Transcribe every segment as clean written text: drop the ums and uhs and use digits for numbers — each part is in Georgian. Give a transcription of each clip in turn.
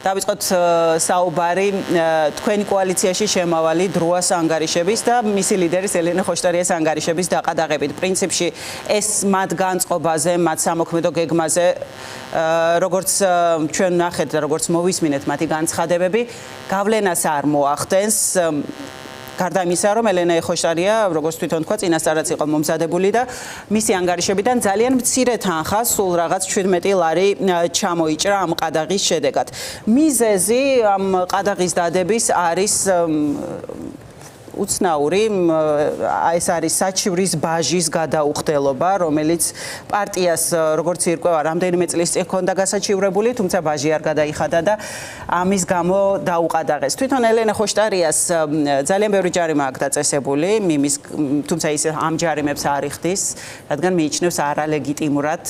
დავიწყოთ საუბარი თქვენი კოალიციაში შემავალი დროას ანგარიშების და მისი ლიდერის ელენე ხოშტარიას ანგარიშების დაყადაღებით. პრინციპში ეს მათ განწყობაზე, მათ სამოქმედო გეგმაზე, როგორც ჩვენ ნახეთ და როგორც მოვისმინეთ მათი განცხადებები, გავლენას არ მოახდენს. გარდა იმისა, რომ ელენე ხოშტარია, როგორც თვითონ თქვა, წინასწარაც იყო მომზადებული და მისი ანგარიშებიდან ძალიან მცირე თანხა, სულ რაღაც 17 ლარი ჩამოიჭრა ამ ყადაღის შედეგად. მიზეზი ამ ყადაღის დადების არის უცნაური, ეს არის საჩივრის ბაჟის გადაუხდელობა, რომელიც პარტიას როგორც ირკვევა, რამდენიმე წლის წინ ჰქონდა გასაჩივრებული, თუმცა ბაჟი არ გადაიხადა და ამის გამო დაუყადაღეს. თვითონ ელენე ხოშტარიას ძალიან ბევრი ჯარიმა აქვს დაწესებული, თუმცა ის ამ ჯარიმებს არ იხდის, რადგან მიიჩნევს არალეგიტიმურად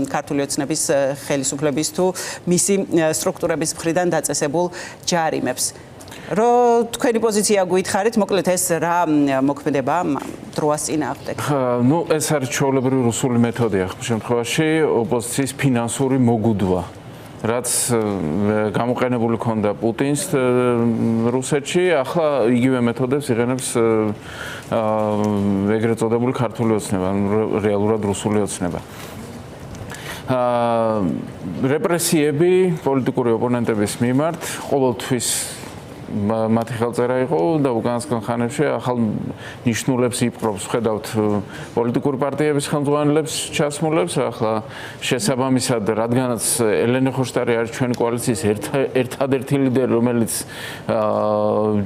ქართული ოცნების ხელისუფლების თუ მისი სტრუქტურების მხრიდან დაწესებულ ჯარიმებს. Რო თქვენი პოზიცია გითხარით, მოკლედ ეს რა მოქმედება დროას წინააღმდეგ? ნუ ეს არის ჩვეულებრივი რუსული მეთოდია ხომ შემთხვევაში ოპოზიციის ფინანსური მოგუდვა. რაც გამოყენებული ქონდა პუტინს რუსეთში, ახლა იგივე მეთოდებს იღენებს ეგრეთ წოდებული ქართული ოცნება, რეალურად რუსული ოცნება. რეპრესიები პოლიტიკური ოპონენტების მიმართ ყოველთვის მათი ხელწერა იყო და უკანასკნელ ხანებში ახალ ნიშნულებს იპყრობს. ხედავთ პოლიტიკური პარტიების ხელმძღვანელებს ჩასმულებს, ახლა შესაბამისად, რადგანაც ელენე ხოშტარია არის ჩვენი კოალიციის ერთადერთი ლიდერი, რომელიც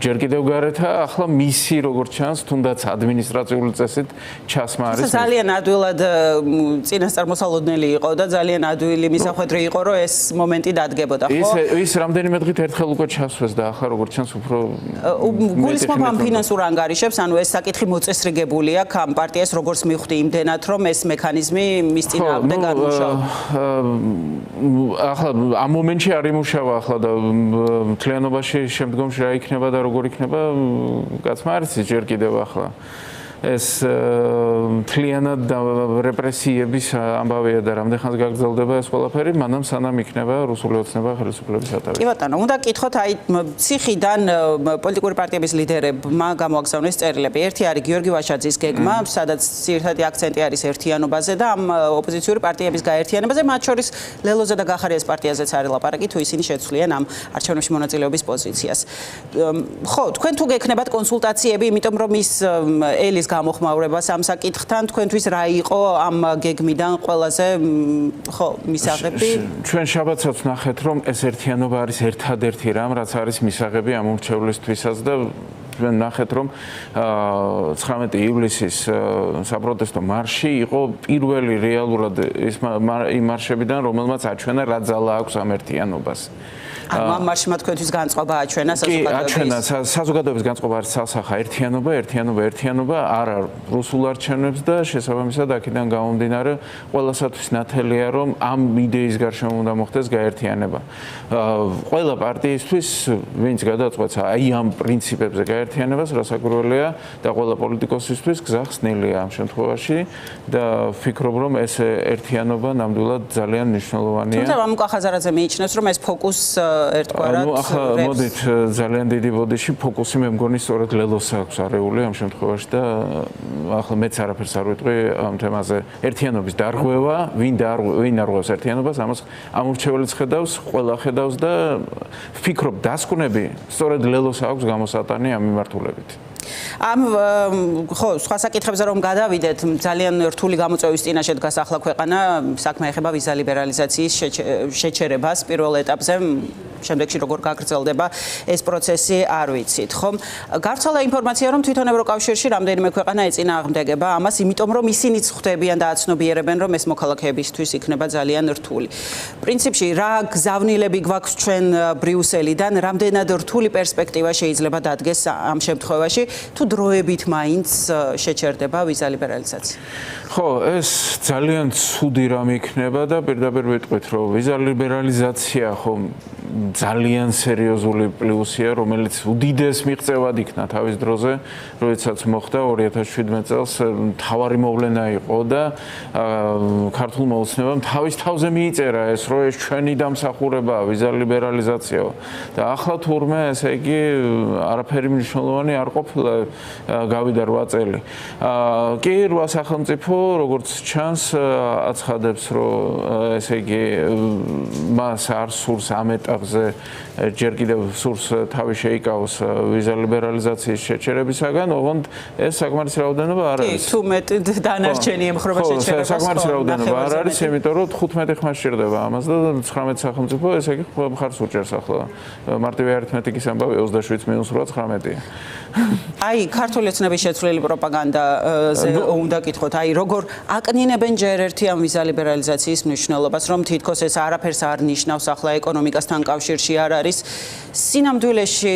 ჯერ კიდევ გარეთაა, ახლა მისი როგორც ჩანს, თუნდაც ადმინისტრაციული წესით ჩასმა არის. ძალიან ადვილად წინასწარმოსალოდნელი იყო და ძალიან ადვილი მისახვედრი იყო, რომ ეს მომენტი დადგებოდა, ხო? ის რამდენიმე დღით ერთხელ უკვე ჩასვეს და ახლა როგორც გულისხმობ ამ ფინანსურ ანგარიშებს, ანუ ეს საკითხი მოწესრიგებული აქვს ამ პარტიას როგორც მივხვდი იმდენად, რომ ეს მექანიზმი მის წინააღმდეგ განმუშავა. ახლა ამ მომენტში არ იმუშავა ახლა და მთლიანობაში შემდგომში რა იქნება და როგორ იქნება, კაცმა არ იცის ჯერ კიდევ ახლა. ეს მთლიანად რეპრესიების ამბავია და რამდენ ხანს გაგრძელდება ეს ყველაფერი, მანამ სანამ იქნება რუსული ოცნება ხელისუფლების სათავეში. კი ბატონო, უნდა გითხოთ აი ციხიდან პოლიტიკური პარტიების ლიდერებმა გამოაგზავნეს წერილები. ერთი არის გიორგი ვაშაძის გეგმა, სადაც ძირითადი აქცენტი არის ერთიანობაზე და ამ ოპოზიციური პარტიების გაერთიანებაზე, მათ შორის ლელოზე და გახარიას პარტიაზეც არის ლაპარაკი, თუ ისინი შეცვლიან ამ არჩევნებში მონაწილეობის პოზიციას. ხო, თქვენ თუ გექნებათ კონსულტაციები, იმიტომ რომ ის ელის გამოხმაურებას ამ საკითხთან, თქვენთვის რა იყო ამ გეგმიდან ყველაზე ხო მისაღები? ჩვენ შაბათსაც ნახეთ, რომ ეს ერთიანობა არის ერთადერთი რამ, რაც არის მისაღები ამ უმრჩევლისთვისაც და ჩვენ ნახეთ, რომ 19 ივლისის საპროტესტო მარში იყო პირველი რეალურად იმ მარშებიდან, რომელმაც აჩვენა რა ძალა აქვს ამ ერთიანობას. ამ მარშმა თქვენთვის განწყობა აჩვენა საზოგადოების განწყობა არის სასახა ერთიანობა არა რუსულ არჩევნებს და შესაბამისად აქედან გამომდინარე ყველასათვის ნათელია რომ ამ იდეის გარშემო უნდა მოხდეს გაერთიანება. ყველა პარტიისთვის ვინც გადაწყვეტს აი ამ პრინციპებზე გაერთიანებას რასაკვირველია და ყველა პოლიტიკოსისთვის გზა ხსნილია ამ შემთხვევაში და ვფიქრობ რომ ეს ერთიანობა ნამდვილად ძალიან მნიშვნელოვანია. თუმცა მამუკა ხაზარაძე მიიჩნევს რომ ეს ფოკუს ერთგვარად ახლა მოდით ძალიან დიდი ბოდიში ფოკუსი მე მგონი სწორედ ლელოს აქვს არეული ამ შემთხვევაში და ახლა მეც არაფერს არ ვიტყვი ამ თემაზე ერთიანობის დარღვევა ვინ არღვევს ერთიანობას ამას ამორჩეველიც ხედავს ყველა ხედავს და ვფიქრობ დასკვნები სწორედ ლელოს აქვს გამოსატანი ამ მიმართულებით. ხო, სხვა საკითხებზე რომ გადავიდეთ, ძალიან რთული გამოწვევის წინაშე დგას ახლა ქვეყანა, საქმე ეხება ვიზა ლიბერალიზაციის შეჩერებას პირველ ეტაპზე, შემდეგში როგორ გაგრძელდება ეს პროცესი არ ვიცით, ხო? გავრცელდა ინფორმაცია, რომ თვითონ ევროკავშირში რამდენიმე ქვეყანა ეწინააღმდეგება ამას, იმიტომ რომ ისინიც ხვდებიან და აცნობიერებენ, რომ ეს მოქალაქეებისთვის იქნება ძალიან რთული. პრინციპში, რა გზავნილები გვაქვს ჩვენ ბრიუსელიდან, რამდენად რთული პერსპექტივა შეიძლება დადგეს ამ შემთხვევაში, თუ დროებით მაინც შეჩერდება ვიზა ლიბერალიზაცია? ხო, ეს ძალიან ცუდი რამ იქნება და პირდაპირ ვიტყვით, რომ ვიზა ლიბერალიზაცია ხო ძალიან სერიოზული პლუსია, რომელიც უდიდეს მიღწევად იქნა თავის დროზე, როდესაც მოხდა 2017 წელს თავარი მოვლენა იყო და ქართულმა ოცნებამ თავის თავზე მიიწერა ეს, რომ ეს ჩვენი დამსახურებაა, ვიზა ლიბერალიზაციაა. და ახლა თურმე, ესე იგი, არაფერი მნიშვნელოვანი არ ყოფილა, გავიდა 8 წელი. კი, 8 სახელმწიფო, როგორც ჩანს, აცხადებს, რომ ესე იგი, მას არ სურს ამ ეტაპზე ჯერ კიდევ სურს თავი შეიკავოს ვიზა ლიბერალიზაციის შეჩერებისაგან, ოღონდ ეს საკმარისი რაოდენობა არ არის. თუ მეტ დანარჩენი ემხრობა შეჩერებას. საკმარისი რაოდენობა არ არის, იმიტომ რომ 15 ხმა სჭირდება ამას და 19 სახელმწიფო, ესე იგი, მხარს უჭერს ახლა. მარტივი არითმეტიკის ამბავი 27-8 19-ია. აი, ქართული ოცნების შეცვლილი პროპაგანდაზე უნდა კითხოთ, აი, როგორ აკნინებენ ჯერ ერთი ამ ვიზა ლიბერალიზაციის მნიშვნელობას, რომ თითქოს ეს არაფერს არ ნიშნავს ახლა ეკონომიკასთან კავშირში არ არის. სინამდვილეში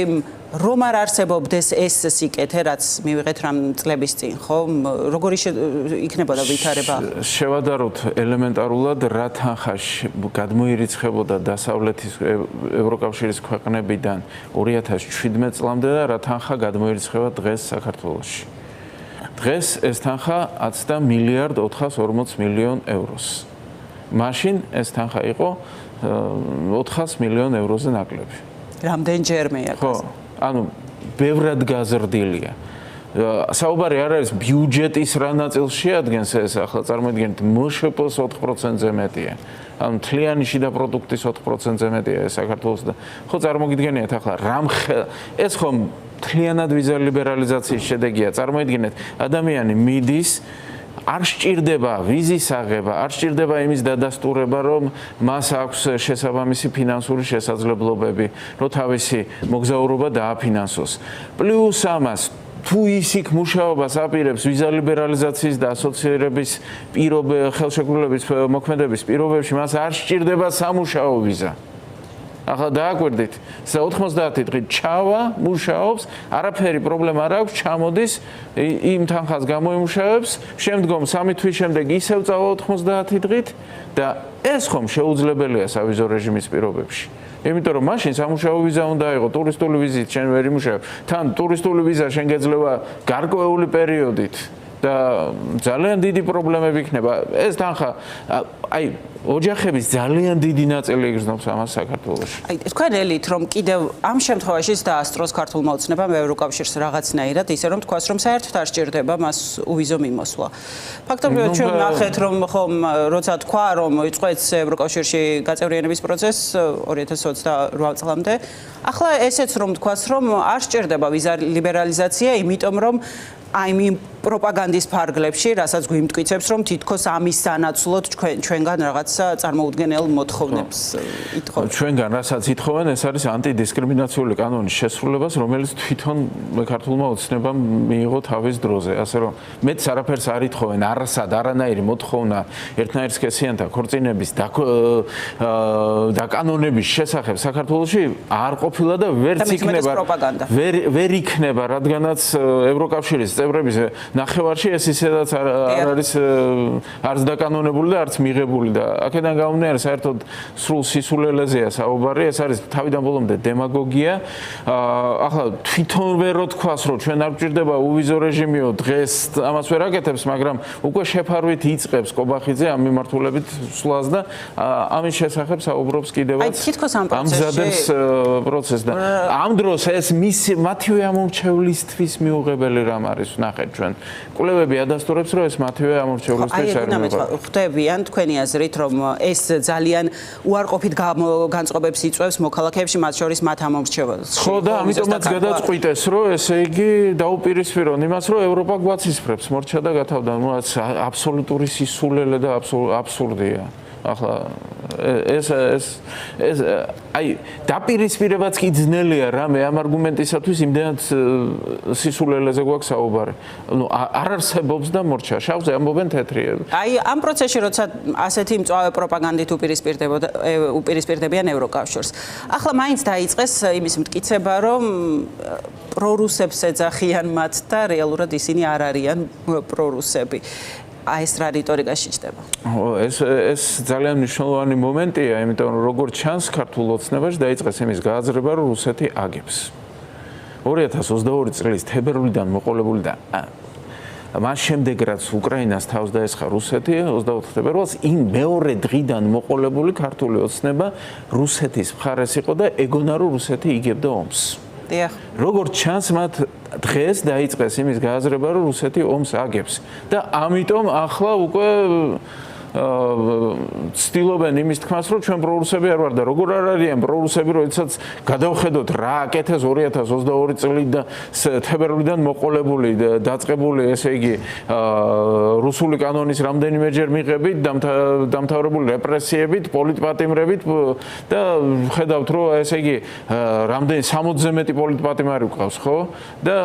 რომ არ არსებობდეს ეს სიკეთე, რაც მივიღეთ რამ წლების წინ, ხო? როგორი იქნებოდა ვითარება? შევადაროთ ელემენტარულად, რა თანხა გადმოირიცხებოდა დასავლეთის ევროკავშირის ქვეყნებიდან 2017 წლამდე და რა თანხა გადმოირიცხება დღეს საქართველოში. დღეს ეს თანხა აცდა 1.440 მილიონ ევროს. მაშინ ეს თანხა იყო 400 მილიონ ევროზე ნაკლები. რამდენჯერმეა? ხო, ანუ ბევრად გაზრდილია. საუბარი არ არის ბიუჯეტის რა ნაწილს შეადგენს ეს, ახლა წარმოიდგინეთ, მშპ-ს 4%-ზე მეტია. ანუ მთლიანი შიდა პროდუქტის 4%-ზე მეტია ეს საქართველოს და ხო წარმოგიდგენიათ ახლა ეს ხომ მთლიანად ვიზა ლიბერალიზაციის შედეგია. წარმოიდგინეთ, ადამიანი მიდის არ სჭირდება ვიზის აღება, არ სჭირდება იმის დადასტურება, რომ მას აქვს შესაბამისი ფინანსური შესაძლებლობები, რომ თავისი მოგზაურობა დააფინანსოს. პლუს ამას, თუ ის იქ მუშაობას აპირებს ვიზა ლიბერალიზაციის და ასოცირების ხელშეკრულების მოქმედების პირობებში, მას არ სჭირდება სამუშაო ვიზა. ახლა დააკვირდით, 90 დღით ჩავა, მუშაობს, არაფერი პრობლემა არ აქვს, ჩამოდის, იმ თანხას გამოიმუშავებს, შემდგომ 3 თვის შემდეგ ისევ წავა 90 დღით და ეს ხომ შეუძლებელია სავიზო რეჟიმის პირობებში. იმიტომ რომ მაშინ სამუშაო ვიზა უნდა იყოს, ტურისტული ვიზით შენ ვერ იმუშავებ. თან ტურისტული ვიზა შენ გეძლევა გარკვეული პერიოდით და ძალიან დიდი პრობლემები იქნება. ეს თანხა აი ოჯახების ძალიან დიდი ნაწილი იგრძნობს ამას საქართველოში. აი, თქვენ ელით რომ კიდევ ამ შემთხვევაშიც დაასწროს ქართულმა ოცნებამ ევროკავშირს რაღაცნაირად, ისე რომ თქვას, რომ საერთოდ არ სჭირდება მას უვიზო მიმოსვლა. ფაქტობრივად ჩვენ ნახეთ, რომ ხომ როცა თქვა, რომ იწყებს ევროკავშირში გაწევრიანების პროცესს 2028 წლამდე, ახლა ესეც რომ თქვას, რომ არ სჭირდება ვიზა ლიბერალიზაცია, იმიტომ რომ აი იმ პროპაგანდის ფარგლებში, რასაც გვიმტკიცებს, რომ თითქოს ამის სანაცვლოდ ჩვენგან რაღაცა წარმოუდგენელ მოთხოვნებს ითხოვენ. ჩვენგან რასაც ითხოვენ, ეს არის ანტიდისკრიმინაციული კანონის შესრულებას, რომელიც თვითონ ქართულმა ოცნებამ მიიღო თავის დროზე. ასე რომ მეც არაფერს არ ითხოვენ, არასად არანაირი მოთხოვნა ერთნაირ სქესიანთა ქორწინების დაკანონების შესახებ საქართველოში არ ყოფილა და ვერც იქნება ვერ იქნება, რადგანაც ევროკავშირის წევრების ნახევარში ეს ისედაც არ არის არც დაკანონებული და არც მიღებული და აქედან გამომდინარე საერთოდ სრულ სისულელეზეა საუბარი, ეს არის თავიდან ბოლომდე დემაგოგია. ახლა თვითონ ვერ თქვას, რომ ჩვენ არ გვჭირდება უვიზო რეჟიმიო, დღეს ამას ვერ აკეთებს, მაგრამ უკვე შეფარვით იწყებს კობახიძე ამ მიმართულებით სვლას და ამის შესახებ საუბრობს კიდევაც. ამზადებს პროცესს და ამ დროს ეს მათივე ამორჩევლისთვის მიუღებელი რამ არის, ნახეთ ჩვენ. კვლევები ადასტურებს, რომ ეს მათივე ამორჩევლისთვის არის. ხვდებიან თქვენი აზრით, რომ ეს ძალიან უარყოფით განწყობებს იწვევს მოქალაქეებში, მათ შორის მათ ამორჩევლებს. ხო და ამიტომაც გადაწყვიტეს, რომ ესე იგი დაუპირისპირონ იმას, რომ ევროპა გვაცისფრებს მორჩა და გათავდა, ну აბსოლუტური სისულელე და აბსურდია. ახლა ეს აი დაპირისპირებაც კი ძნელია რამე ამ არგუმენტისათვის, იმდენად სისულელეზე გვაქვს საუბარი. ну არ არსებობს და მორჩა, შავზე ამბობენ თეთრიები. აი ამ პროცესში როცა ასეთი მწვავე პროპაგანდით უპირისპირდებიან ევროკავშირს. ახლა მაინც დაიწყეს იმის მტკიცება, რომ პრორუსებს ეძახიან მათ და რეალურად ისინი არ არიან პრორუსები. აი ეს რა რიტორიკაში ჩდება. ეს ძალიან მნიშვნელოვანი მომენტია, იმიტომ რომ როგორც ჩანს ქართულ ოცნებაში დაიწყეს იმის გააზრება, რომ რუსეთი აგებს. 2022 წლის თებერვლიდან მოყოლებული და მას შემდეგ რაც უკრაინას თავს დაესხა რუსეთი 24 თებერვალს იმ მეორე დღიდან მოყოლებული ქართული ოცნება რუსეთის მხარეს იყო და ეგონა რომ რუსეთი იგებდა ომს. დიახ. როგორც ჩანს მათ დღეს დაიწყეს იმის გააზრება რომ რუსეთი ომს აგებს და ამიტომ ახლა უკვე ცდილობენ იმის თქმას, რომ ჩვენ პრორუსები არ ვარ და როგორ არ არიან პრორუსები, როდესაც გადავხედოთ რა აკეთეს 2022 წლის და თებერვლიდან მოყოლებული დაწყებული, ესე იგი, რუსული კანონის რამდენიმეჯერ მიღებით, დამთავრებული რეპრესიებით, პოლიტპატიმრებით და ხედავთ, რომ ესე იგი, რამდენი 60-ზე მეტი პოლიტპატიმარი გვყავს, ხო? და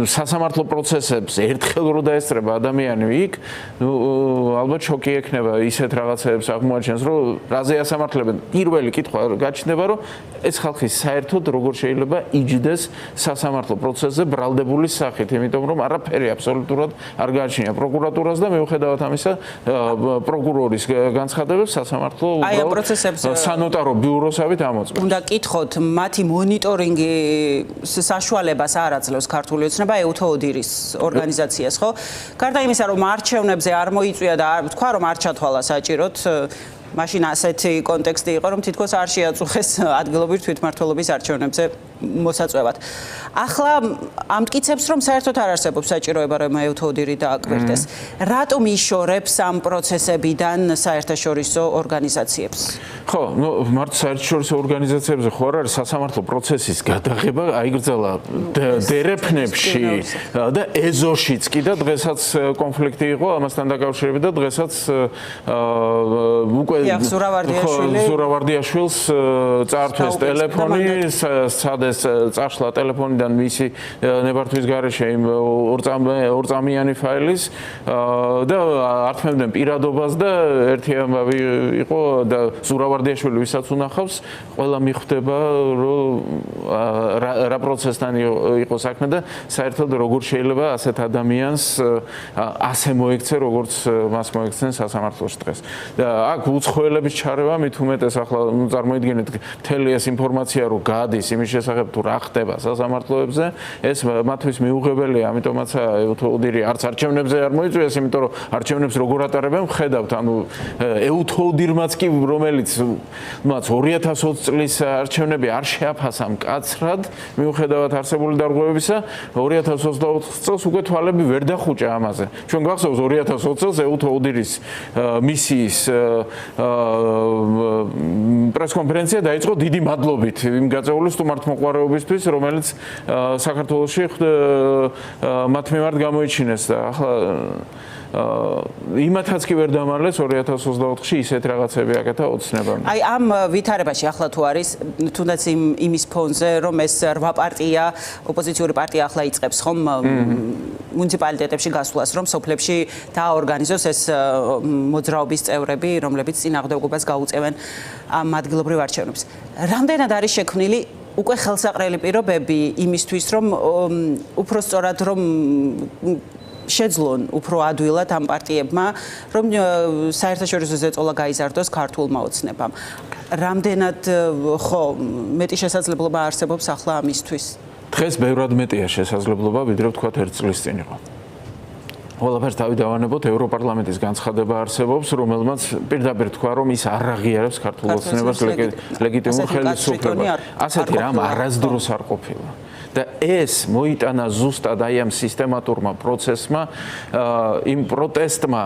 სასამართლო პროცესებს ერთხელ რო დაესწრება ადამიანი იქ, ალბათ შოკი ექნება ისეთ რაღაცებს აღმოაჩენს, რომ რაზე ასამართლებენ. პირველი კითხვა გაჩნდება, რომ ეს ხალხი საერთოდ როგორ შეიძლება იჯდეს სასამართლო პროცესზე ბრალდებული სახით, იმიტომ რომ არაფერი აბსოლუტურად არ გააჩნია პროკურატურას და მიუხედავად ამისა, პროკურორის განცხადებებს სასამართლო სანოტარო ბიუროსავით ამოწმებს. უნდა კითხოთ, მათი მონიტორინგის საშუალებას არ აძლევს ქართული ოცნება EUTHODIR-ის ორგანიზაციას, ხო? გარდა იმისა, რომ არჩევნებზე არ მოიწვია და თქვა, რომ არ ჩათვალა საჭიროდ, მაშინ ასეთი კონტექსტი იყო, რომ თითქოს არ შეაწუხეს ადგილობრივ თვითმმართველობის არჩევნებზე მოსაწვევად. ახლა ამტკიცებს, რომ საერთოდ არ არსებობს საჭიროება, რომ EUTHODIR-ი დააკვირდეს. რატომ იშორებს ამ პროცესებიდან საერთაშორისო ორგანიზაციებს? ხო, მართ საერთაშორისო ორგანიზაციებზე ხო არ არის სასამართლო პროცესის გადაღება აიგრძალა დერეფნებში და ეზოშიც კი და დღესაც კონფლიქტი იყო ამასთან დაკავშირებით და დღესაც უკვე ზურავარდიაშვილს წაართვეს ტელეფონი, სადეს წაშლა ტელეფონიდან მისი ნებართვის გარეშე იმ ორწამიანი ფაილის და ართმევდნენ პირადობას და ერთი ამბავი იყო და ზურავარდიაშვილი ვისაც უნახავს, ყველა მიხვდება, რომ რა პროცესთან იყო საქმე და საერთოდ როგორ შეიძლება ასეთ ადამიანს ასე მოექცე, როგორც მას მოექცნენ სასამართლოში დღეს. და აქ უცხოელების ჩარევა მით უმეტეს ახლა წარმოიდგინეთ მთელი ეს ინფორმაცია რომ გადის იმის შესახებ თუ რა ხდება სასამართლოებზე, ეს მათთვის მიუღებელია, ამიტომაც EUTHODIR-ი არც არჩევნებზე არ მოიწვიეს, იმიტომ რომ არჩევნებს როგორ ატარებენ, ხედავთ, ანუ EUTHODIR-მაც კი რომელიც მათ 2020 წლის არჩევნები არ შეაფასა მკაცრად, მიუხედავად არსებული დარღვევებისა, 2024 წელს უკვე თვალები ვერ დახუჭა ამაზე. ჩვენ გვახსოვს 2020 წელს EUTHODIR-ის მისიის პრესკონფერენცია დაიწყო დიდი მადლობით იმ გაწეული სტუმართმოყვარეობისთვის, რომელიც საქართველოში მათ მიმართ გამოიჩინეს და ახლა იმათაც კი ვერ დამარლეს 2024-ში ისეთ რაღაცები აკეთა ოცნებამ. აი ამ ვითარებაში ახლა თუ არის თუნდაც იმის ფონზე, რომ ეს 8 პარტია, ოპოზიციური პარტია ახლა იწყებს ხომ მუნიციპალიტეტებში გასვლას, რომ სოფლებში დააორგანიზოს ეს მოძრაობის წევრები, რომლებიც წინააღმდეგობას გაუწევენ ამ ადგილობრივ არჩევნებს. რამდენად არის შექმნილი უკვე ხელსაყრელი პირობები იმისთვის, რომ უფრო სწორად რომ შეძლონ უფრო ადვილად ამ პარტიებმა, რომ საერთაშორისო ზეწოლა გაიზარდოს ქართულმა ოცნებამ. რამდენად ხო მეტი შესაძლებლობა არსებობს ახლა ამისთვის? დღეს ბევრად მეტია შესაძლებლობა, ვიდრე ვთქვათ 1 წლის წინ იყო. ყველაფერს თავი დავანებოთ, ევროპარლამენტის განცხადება არსებობს, რომელმაც პირდაპირ თქვა, რომ ის არ აღიარებს ქართულ ოცნებას ლეგიტიმურ ხელისუფლებას. ასეთი რამ არასდროს არ ყოფილა. და ეს მოიტანა ზუსტად აი ამ სისტემატურმა პროცესმა, იმ პროტესტმა,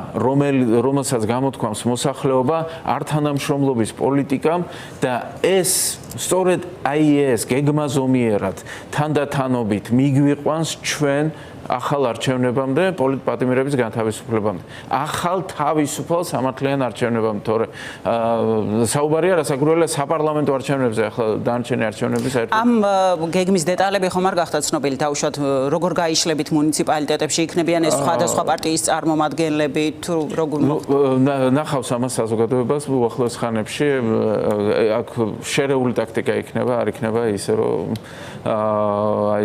რომელსაც გამოთქვამს მოსახლეობა, არ თანამშრომლობის პოლიტიკამ და ეს სწორედ აი ეს გეგმაზომიერად, თანდათანობით მიგვიყვანს ჩვენ ახალ არჩევნებამდე, პოლიტპატიმრების განთავისუფლებამდე. ახალ თავისუფალ სამართლიან არჩევნებამდე, თორე საუბარია რასაკვირველია საპარლამენტო არჩევნებზე, ახლა დანარჩენი არჩევნები საერთოდ. ამ გეგმის დეტალები ხომ არ გახდა ცნობილი, თავშოთ როგორ გაიშლებით მუნიციპალიტეტებში იქნებიან ეს სხვადასხვა პარტიის წარმომადგენლები, თუ როგორ ნახავს ამას საზოგადოებას უახლოეს ხანებში, აქ შერეული ტაქტიკა იქნება, არ იქნება ისე რომ აი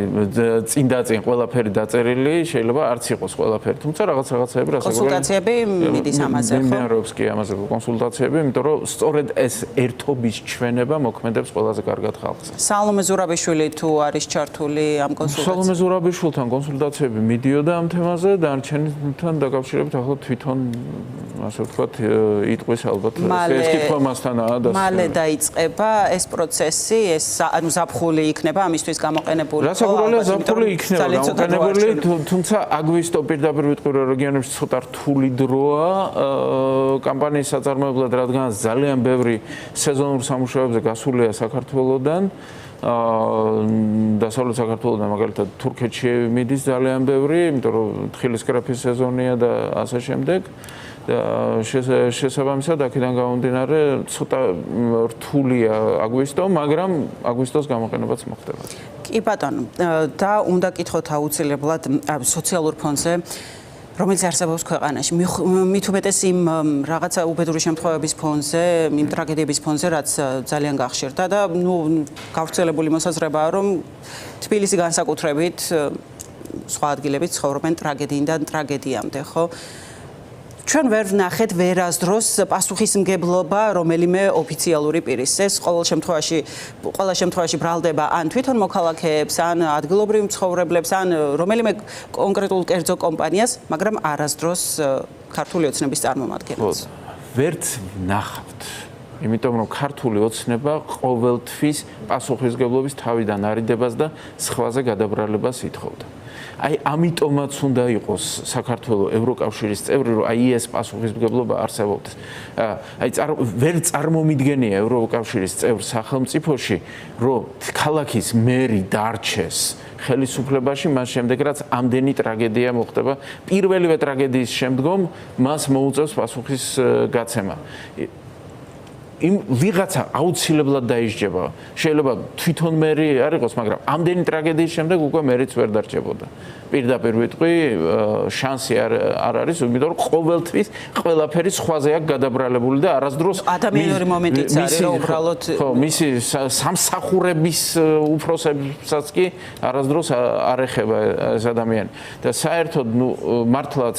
წინ ყველაფერი დაწერილი, შეიძლება არც იყოს ყველაფერი, თუმცა რაღაცები კონსულტაციები მიდის ამაზე, ხო? მიმდინარეობს კი ამაზე კონსულტაციები, იმიტომ რომ სწორედ ეს ერთობის ჩვენება მოქმედებს ყველაზე კარგად ხალხს. სალომე ზურაბიშვილი თუ არის ჩართული ამ კონსულტაციებში? სალომე ზურაბიშვილთან კონსულტაციები მიდიოდა ამ თემაზე, დანარჩენთან დაკავშირებით ახლა თვითონ ასე ვთქვათ, იტყვის ალბათ ეს კითხვა მასთანაა და მალე დაიწყება ეს პროცესი, ეს ანუ ზაფხული იქნება ამისთვის გამოყენებული. რასაკვირველია, ზაფხული იქნება გამოყენებული, თუმცა აგვისტო პირდაპირ ვიტყვი რომ რეგიონებში ცოტა რთული დროა კამპანიის საწარმოებლად, რადგან ძალიან ბევრი სეზონურ სამუშაოებზე გასულია საქართველოსდან. დასავლეთ საქართველოსდან მაგალითად თურქეთში მიდის ძალიან ბევრი, იმიტომ რომ თხილის კრეფის სეზონია და ასე შემდეგ. შესაბამისად აქედან გამომდინარე ცოტა რთულია აგვისტო, მაგრამ აგვისტოს გამოყენებაც მოხდება. კი ბატონო, და უნდა კითხოთ აუცილებლად სოციალურ ფონზე, რომელიც არსებობს ქვეყანაში. მით უმეტეს იმ რაღაცა უბედური შემთხვევების ფონზე, იმ ტრაგედიების ფონზე, რაც ძალიან გახშირდა და გავრცელებული მოსაზრებაა, რომ თბილისი განსაკუთრებით სხვა ადგილებით ცხოვრობენ ტრაგედიიდან ტრაგედიამდე, ხო? ჩვენ ვერ ვნახეთ ვერასდროს პასუხისმგებლობა რომელიმე ოფიციალური პირის. ეს ყოველ შემთხვევაში ბრალდება ან თვითონ მოქალაქეებს, ან ადგილობრივ მცხოვრებლებს, ან რომელიმე კონკრეტულ კერძო კომპანიას, მაგრამ არასდროს ქართული ოცნების წარმომადგენლებს. ვერც ვნახავთ. იმიტომ რომ ქართული ოცნება ყოველთვის პასუხისმგებლობის თავიდან არიდებას და სხვაზე გადაბრალებას ითხოვდა. აი ამიტომაც უნდა იყოს საქართველოს ევროკავშირის წევრი, რომ აი ეს პასუხისმგებლობა არსებობდეს. აი ვერ წარმომიდგენია ევროკავშირის წევრ სახელმწიფოში, რომ ქალაქის მერი დარჩეს ხელისუფლებაში, მას შემდეგ რაც ამდენი ტრაგედია მოხდება, პირველივე ტრაგედიის შემდგომ მას მოუწევს პასუხის გაცემა. ვიღაცა აუცილებლად დაისჯება. შეიძლება თვითონ მერი არ იყოს, მაგრამ ამდენი ტრაგედიის შემდეგ უკვე მერიც ვერ დარჩებოდა. პირდაპირ ვიტყვი, შანსი არ არის, იმიტომ რომ ყოველთვის ყველაფერი სხვაზე აქვს გადაბრალებული და არასდროს ადამიანური მომენტიც არის, რომ უბრალოდ ხო, მისი სამსახურების უფროსებსაც კი არასდროს არ ეხება ეს ადამიანი. და საერთოდ მართლაც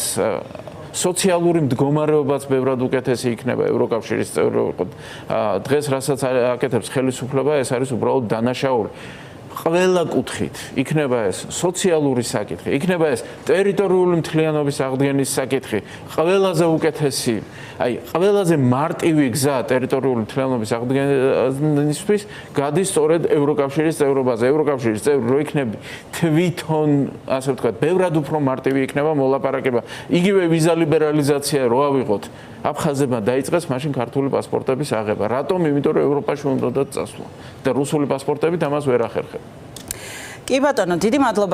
სოციალური მდგომარეობაც ბევრად უკეთესი იქნება ევროკავშირის წევრი ვიყოთ. დღეს რასაც აკეთებს ხელისუფლება, ეს არის უბრალოდ დანაშაული. ყველა კუთხით იქნება ეს სოციალური საკითხი, იქნება ეს ტერიტორიული მთლიანობის აღდგენის საკითხი, ყველაზე უკეთესი, აი ყველაზე მარტივი გზა ტერიტორიული მთლიანობის აღდგენისთვის გადის სწორედ ევროკავშირის წევრობაზე. ევროკავშირის წევრი რო იქნება თვითონ, ასე ვთქვათ, ბევრად უფრო მარტივი იქნება მოლაპარაკება. იგივე ვიზა ლიბერალიზაცია რო ავიღოთ, აფხაზებმა დაიწყეს მაშინ ქართული პასპორტების აღება. რატომ? იმიტომ რომ ევროპაში უნდათ წასვლა და რუსული პასპორტებით ამას ვერ ახერხებ. კი ბატონო, დიდი მადლობა.